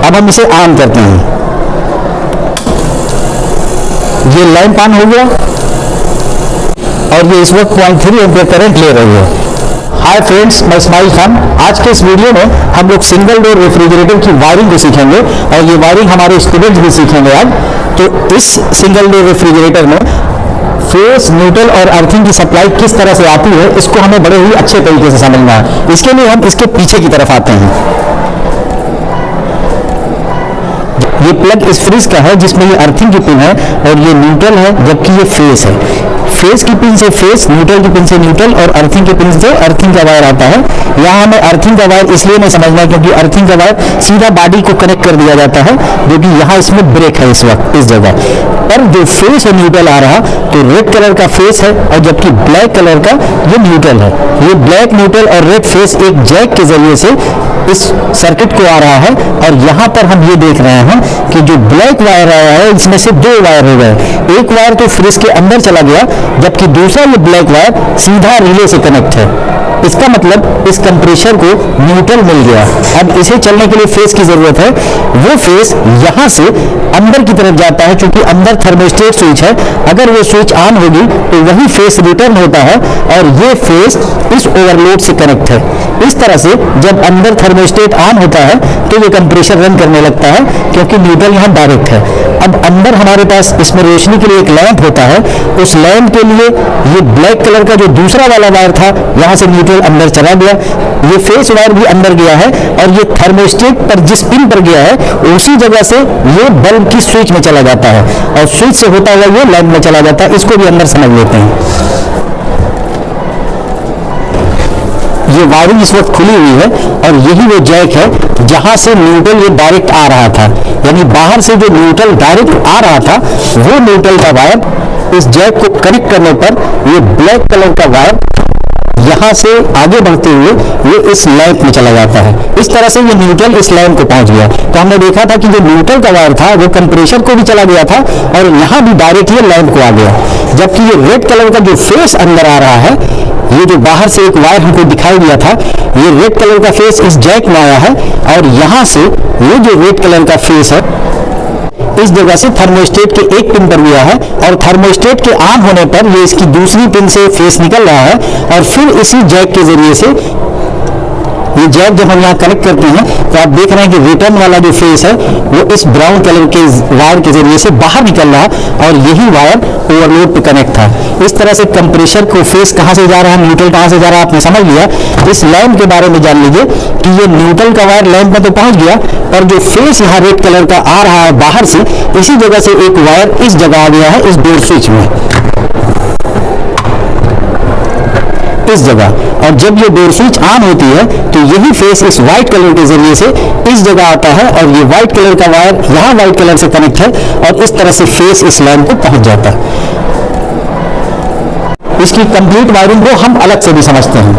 अब हम इसे ऑन करते हैं। ये लैंप ऑन हो गया और ये इस वक्त 0.3 एम्पीयर करंट ले रही है। हाय फ्रेंड्स, मैं इस्माइल खान। आज के इस वीडियो में हम लोग सिंगल डोर रेफ्रिजरेटर की वायरिंग को सीखेंगे और ये वायरिंग हमारे स्टूडेंट्स भी सीखेंगे आज। तो इस सिंगल डोर रेफ्रिजरेटर में फेस, न्यूट्रल और अर्थिंग की सप्लाई किस तरह से आती है, इसको हमें बड़े ही अच्छे तरीके से समझना है। इसके लिए हम इसके पीछे की तरफ आते हैं। ये प्लग इस फ्रिज का है जिसमें ये अर्थिंग की पिन है और ये न्यूट्रल है, जबकि ये फेस है। फेस की पिन से फेस, न्यूट्रल की पिन से न्यूट्रल और अर्थिंग की पिन से अर्थिंग का वायर आता है। यहाँ हमें अर्थिंग का वायर इसलिए नहीं समझना है क्योंकि अर्थिंग का वायर सीधा बॉडी को कनेक्ट कर दिया जाता है, जो कि यहाँ इसमें ब्रेक है इस वक्त इस जगह पर। जो फेस और न्यूट्रल आ रहा तो रेड कलर का फेस है और जबकि ब्लैक कलर का ये न्यूट्रल है। ये ब्लैक, न्यूट्रल और रेड फेस एक जैक के जरिए से इस सर्किट को आ रहा है और यहाँ पर हम ये देख रहे हैं कि जो ब्लैक वायर आया है इसमें से दो वायर हो गए। एक वायर तो फ्रिज के अंदर चला गया, जबकि दूसरा ये ब्लैक वायर सीधा रिले से कनेक्ट है। इसका मतलब इस कंप्रेसर को न्यूट्रल मिल गया। अब इसे चलने के लिए फेस की जरूरत है। वो फेस यहाँ से अंदर की तरफ जाता है, क्योंकि अंदर थर्मोस्टेट स्विच है। अगर वो स्विच ऑन होगी तो वही फेस रिटर्न होता है और ये फेस इस ओवरलोड से कनेक्ट है। इस तरह से जब अंदर थर्मोस्टेट ऑन होता है तो ये कंप्रेसर रन करने लगता है, क्योंकि न्यूट्रल यहाँ डायरेक्ट है। अब अंदर हमारे पास इसमें रोशनी के लिए एक लैंप होता है। उस लैंप के लिए ये ब्लैक कलर का जो दूसरा वाला वायर था यहाँ से न्यूट्रल अंदर चला गया। ये फेस वायर भी अंदर गया है और ये थर्मोस्टेट पर जिस पिन पर गया है उसी जगह से ये बल्ब की स्विच में चला जाता है और स्विच से होता हुआ ये लैंप में चला जाता है। इसको भी अंदर समझ लेते हैं। ये वायरिंग इस वक्त खुली हुई है और यही वो जैक है जहां से न्यूट्रल ये डायरेक्ट आ रहा था। यानी बाहर से जो न्यूट्रल डायरेक्ट आ रहा था वो न्यूट्रल का वायर इस जैक को कनेक्ट करने पर ये ब्लैक कलर का वायर यहाँ से आगे बढ़ते हुए ये इस लैंप में चला जाता है। इस तरह से ये न्यूट्रल इस लैंप को पहुंच गया। तो हमने देखा था कि जो न्यूट्रल का वायर था वो कंप्रेसर को भी चला गया था और यहाँ भी डायरेक्ट ये लैंप को आ गया। जबकि ये रेड कलर का जो फेस अंदर आ रहा है, ये जो बाहर से एक वायर हमको दिखाई दिया था, ये रेड कलर का फेस इस जैक में आया है और यहाँ से ये जो रेड कलर का फेस है इस जगह से थर्मोस्टेट के एक पिन पर गया है और थर्मोस्टेट के ऑन होने पर ये इसकी दूसरी पिन से फेस निकल रहा है और फिर इसी जैक के जरिए से ये जैक जब हम यहाँ कनेक्ट करते हैं तो आप देख रहे हैं कि रिटर्न वाला जो फेस है वो इस ब्राउन कलर के वायर के जरिए से बाहर निकल रहा है और यही वायर ओवरलोड पे कनेक्ट था। इस तरह से कंप्रेसर को फेस कहाँ से जा रहा है, न्यूट्रल कहाँ से जा रहा है, आपने समझ लिया। इस लैंप के बारे में जान लीजिए कि ये न्यूट्रल का वायर लैंप में तो पहुंच गया, पर जो फेस यहाँ रेड कलर का आ रहा है बाहर से, इसी जगह से एक वायर इस जगह आ गया है इस डोर स्विच में, इस जगह। और जब ये डोर स्विच ऑन होती है तो यही फेस इस व्हाइट कलर के जरिए से इस जगह आता है और ये व्हाइट कलर का वायर यहाँ व्हाइट कलर से कनेक्ट है और इस तरह से फेस इस लैंप को पहुंच जाता है। इसकी कंप्लीट वायरिंग को हम अलग से भी समझते हैं।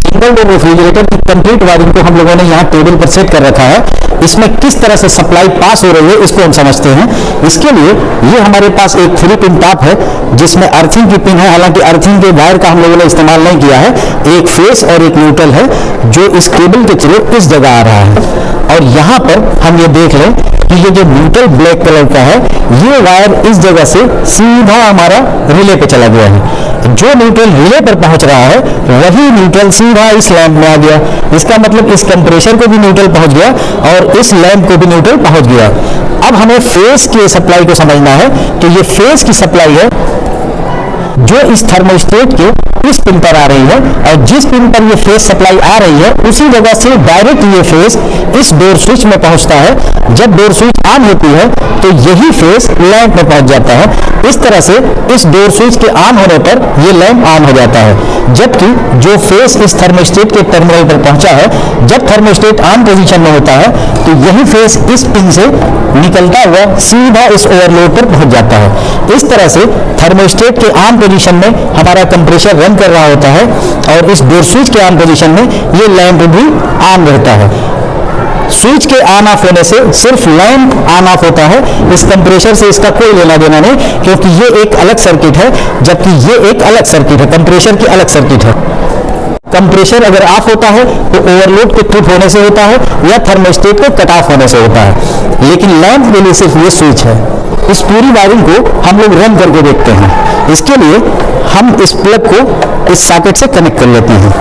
सिंगल डोर रेफ्रिजरेटर की कंप्लीट वायरिंग को हम लोगों ने यहाँ टेबल पर सेट कर रखा है। इसमें किस तरह से सप्लाई पास हो रही है इसको हम समझते हैं। इसके लिए ये हमारे पास एक 3 पिन टॉप है जिसमें अर्थिंग की पिन है। हालांकि अर्थिंग के वायर का हम लोगों ने इस्तेमाल नहीं किया है। एक फेस और एक न्यूट्रल है जो इस केबल के थ्रू इस जगह आ रहा है और यहाँ पर हम ये देख लें कि ये जो न्यूट्रल ब्लैक कलर का है ये वायर इस जगह से सीधा हमारा रिले पे चला गया है। जो न्यूट्रल रिले पर पहुंच रहा है वही न्यूट्रल सीधा इस लैंप में आ गया। इसका मतलब इस कंप्रेसर को भी न्यूट्रल पहुंच गया और इस लैंप को भी न्यूट्रल पहुंच गया। अब हमें फेस की सप्लाई को समझना है। तो ये फेस की सप्लाई है जो इस थर्मोस्टेट के इस पिन पर आ रही है और जिस पिन पर ये फेस सप्लाई आ रही है उसी जगह से डायरेक्ट ये फेस इस डोर स्विच में पहुंचता है। जब डोर स्विच ऑन होती है तो यही फेस लैंप में पहुंच जाता है। इस तरह से इस डोर स्विच के ऑन होने पर ये लैंप ऑन हो जाता है। जबकि जो फेस इस थर्मोस्टेट के टर्मिनल पर पहुंचा है, जब थर्मोस्टेट ऑन पोजीशन में होता है तो यही फेस इस पिन से निकलता हुआ सीधा इस ओवरलोड पर पहुंच जाता है। इस तरह से थर्मोस्टेट के ऑन पोजीशन में हमारा कंप्रेसर रन कर रहा होता है और इस डोर स्विच के ऑन पोजीशन में ये लैंप भी ऑन रहता है। स्विच के ऑन ऑफ होने से सिर्फ लैंप ऑन ऑफ होता है। इस कंप्रेसर से इसका कोई लेना देना नहीं, क्योंकि ये एक अलग सर्किट है, जबकि ये एक अलग सर्किट है, कंप्रेसर की अलग सर्किट है। कंप्रेसर अगर ऑफ होता है तो ओवरलोड के ट्रिप होने से होता है या थर्मोस्टेट के कट ऑफ होने से होता है। लेकिन लैंप के लिए सिर्फ ये स्विच है। इस पूरी वायरिंग को हम लोग रन करके देखते हैं। इसके लिए हम इस प्लग को इस सॉकेट से कनेक्ट कर लेते हैं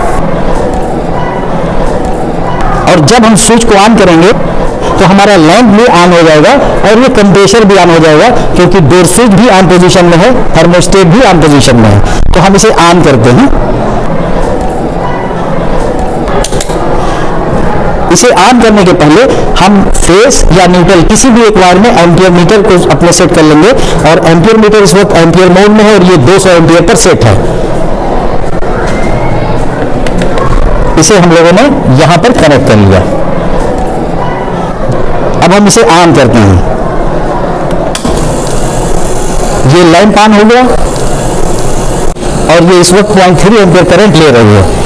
और जब हम स्विच को ऑन करेंगे तो हमारा लैंप भी ऑन हो जाएगा और ये कंप्रेसर भी ऑन हो जाएगा, क्योंकि डोर स्विच भी ऑन पोजीशन में है, थर्मोस्टेट भी ऑन पोजीशन में है। तो हम इसे ऑन करते हैं। इसे ऑन करने के पहले हम फेस या न्यूट्रल किसी भी एक वायर में एम्पियर मीटर को अपने सेट कर लेंगे और एम्पियर मीटर इस वक्त एम्पियर मोड में है और ये 200 एम्पियर पर सेट है। इसे हम लोगों ने यहां पर कनेक्ट कर लिया। अब हम इसे ऑन करते हैं। ये लैंप ऑन हो गया और ये इस वक्त 0.3 एम्पियर करंट ले रही है।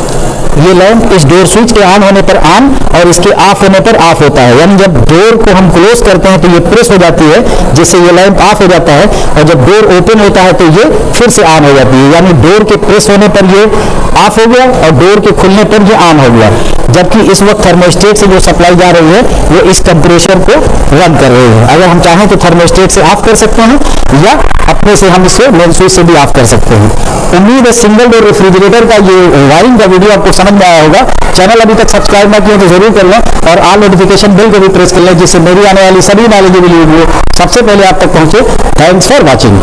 ये लैंप इस डोर स्विच के ऑन होने पर ऑन और इसके ऑफ होने पर ऑफ होता है। यानी जब डोर को हम क्लोज करते हैं तो ये प्रेस हो जाती है, जिससे ये लैंप ऑफ हो जाता है, और जब डोर ओपन होता है तो ये फिर से ऑन हो जाती है। यानी डोर के प्रेस होने पर ये ऑफ हो गया और डोर के खुलने पर ये ऑन हो गया। जबकि इस वक्त थर्मोस्टेट से जो सप्लाई जा रही है वो इस कंप्रेसर को रन कर रही है। अगर हम चाहें तो थर्मोस्टेट से ऑफ कर सकते हैं या अपने से हम इसे मेन स्विच से भी ऑफ कर सकते हैं। उम्मीद है सिंगल डोर रेफ्रिजरेटर का ये वायरिंग का वीडियो आपको समझ में आया होगा। चैनल अभी तक सब्सक्राइब ना किया तो जरूर कर लें और ऑल नोटिफिकेशन बेल को भी प्रेस कर लें, जिससे मेरी आने वाली सभी नॉलेजेबल वीडियो सबसे पहले आप तक पहुंचे। Thanks for watching.